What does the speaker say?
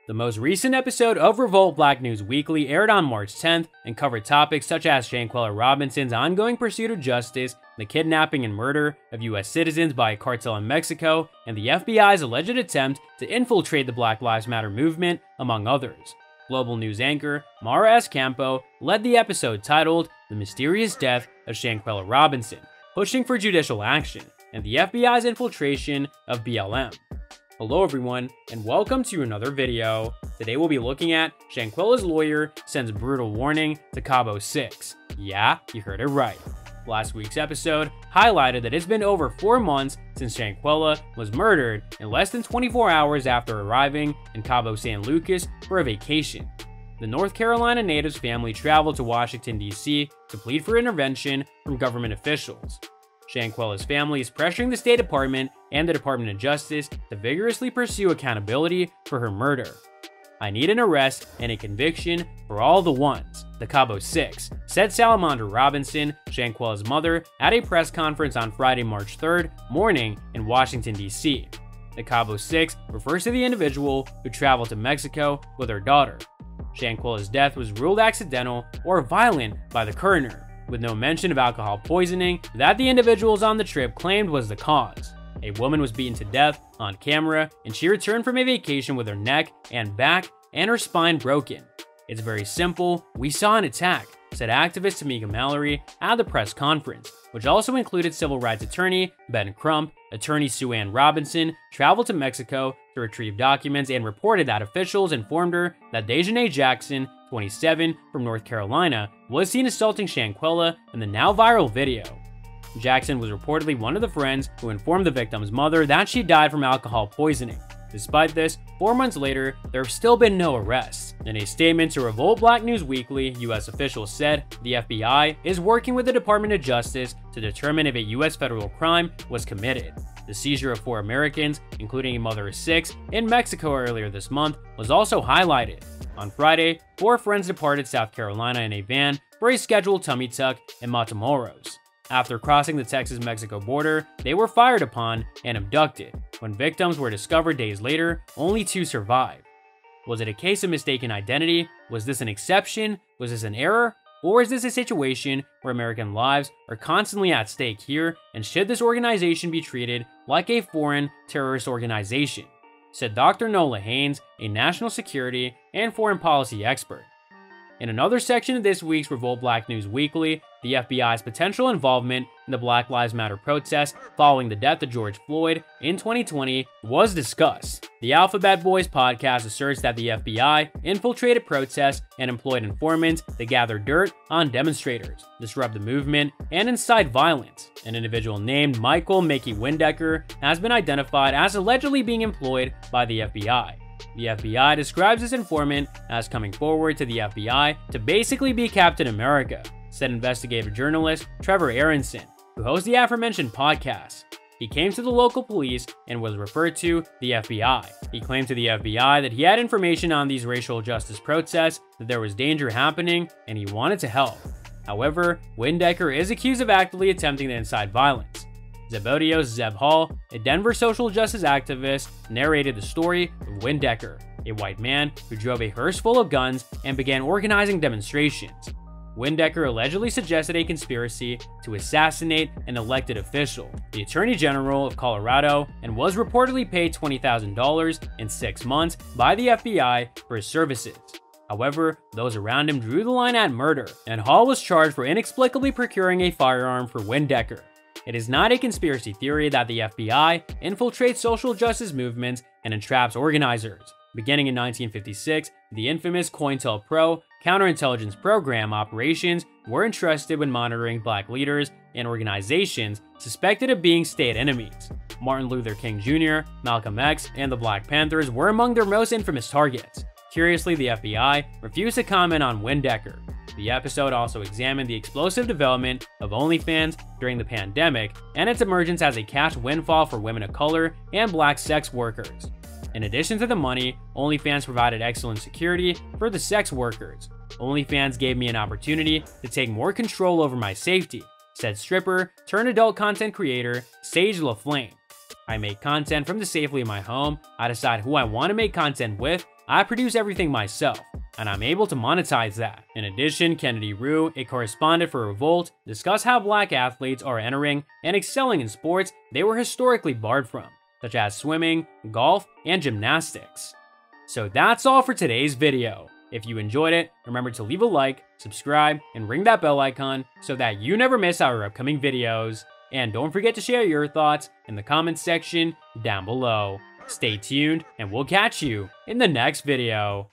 The most recent episode of Revolt Black News Weekly aired on March 10th and covered topics such as Shanquella Robinson's ongoing pursuit of justice, the kidnapping and murder of US citizens by a cartel in Mexico, and the FBI's alleged attempt to infiltrate the Black Lives Matter movement, among others. Global news anchor Mara S. Campo led the episode titled The Mysterious Death of Shanquella Robinson, Pushing for Judicial Action, and the FBI's Infiltration of BLM. Hello everyone, and welcome to another video. Today we'll be looking at Shanquella's lawyer sends brutal warning to Cabo 6. Yeah, you heard it right. Last week's episode highlighted that it's been over 4 months since Shanquella was murdered in less than 24 hours after arriving in Cabo San Lucas for a vacation. The North Carolina native's family traveled to Washington, D.C. to plead for intervention from government officials. Shanquella's family is pressuring the State Department and the Department of Justice to vigorously pursue accountability for her murder. "I need an arrest and a conviction for all the ones, the Cabo 6, said Salamandra Robinson, Shanquella's mother, at a press conference on Friday, March 3rd morning in Washington, D.C. The Cabo 6 refers to the individual who traveled to Mexico with her daughter. Shanquella's death was ruled accidental or violent by the coroner, with no mention of alcohol poisoning that the individuals on the trip claimed was the cause. A woman was beaten to death on camera, and she returned from a vacation with her neck and back and her spine broken. It's very simple, we saw an attack, said activist Tamika Mallory at the press conference, which also included civil rights attorney Ben Crump. Attorney Sue Ann Robinson traveled to Mexico to retrieve documents and reported that officials informed her that Dejanay Jackson, 27, from North Carolina, was seen assaulting Shanquella in the now viral video. Jackson was reportedly one of the friends who informed the victim's mother that she died from alcohol poisoning. Despite this, 4 months later, there have still been no arrests. In a statement to Revolt Black News Weekly, U.S. officials said the FBI is working with the Department of Justice to determine if a U.S. federal crime was committed. The seizure of 4 Americans, including a mother of 6, in Mexico earlier this month was also highlighted. On Friday, 4 friends departed South Carolina in a van for a scheduled tummy tuck in Matamoros. After crossing the Texas-Mexico border, they were fired upon and abducted. When victims were discovered days later, only 2 survived. Was it a case of mistaken identity? Was this an exception? Was this an error? Or is this a situation where American lives are constantly at stake here, and should this organization be treated like a foreign terrorist organization? Said Dr. Nola Haynes, a national security and foreign policy expert. In another section of this week's Revolt Black News Weekly, the FBI's potential involvement in the Black Lives Matter protests following the death of George Floyd in 2020 was discussed. The Alphabet Boys podcast asserts that the FBI infiltrated protests and employed informants to gather dirt on demonstrators, disrupt the movement, and incite violence. An individual named Michael Mickey Windecker has been identified as allegedly being employed by the FBI. The FBI describes this informant as coming forward to the FBI to basically be Captain America, said investigative journalist Trevor Aronson, who hosts the aforementioned podcast. He came to the local police and was referred to the FBI. He claimed to the FBI that he had information on these racial justice protests, that there was danger happening, and he wanted to help. However, Windecker is accused of actively attempting to incite violence. Zebedio's Zeb Hall, a Denver social justice activist, narrated the story of Windecker, a white man who drove a hearse full of guns and began organizing demonstrations. Windecker allegedly suggested a conspiracy to assassinate an elected official, the Attorney General of Colorado, and was reportedly paid $20,000 in 6 months by the FBI for his services. However, those around him drew the line at murder, and Hall was charged for inexplicably procuring a firearm for Windecker. It is not a conspiracy theory that the FBI infiltrates social justice movements and entraps organizers. Beginning in 1956, the infamous COINTELPRO counterintelligence program operations were entrusted with monitoring black leaders and organizations suspected of being state enemies. Martin Luther King Jr., Malcolm X, and the Black Panthers were among their most infamous targets. Curiously, the FBI refused to comment on Windecker. The episode also examined the explosive development of OnlyFans during the pandemic and its emergence as a cash windfall for women of color and black sex workers. In addition to the money, OnlyFans provided excellent security for the sex workers. OnlyFans gave me an opportunity to take more control over my safety, said stripper turned adult content creator Sage LaFlame. I make content from the safety of my home. I decide who I want to make content with, I produce everything myself, and I'm able to monetize that. In addition, Kennedy Rue, a correspondent for Revolt, discussed how black athletes are entering and excelling in sports they were historically barred from, such as swimming, golf, and gymnastics. So that's all for today's video. If you enjoyed it, remember to leave a like, subscribe, and ring that bell icon so that you never miss our upcoming videos. And don't forget to share your thoughts in the comments section down below. Stay tuned, and we'll catch you in the next video.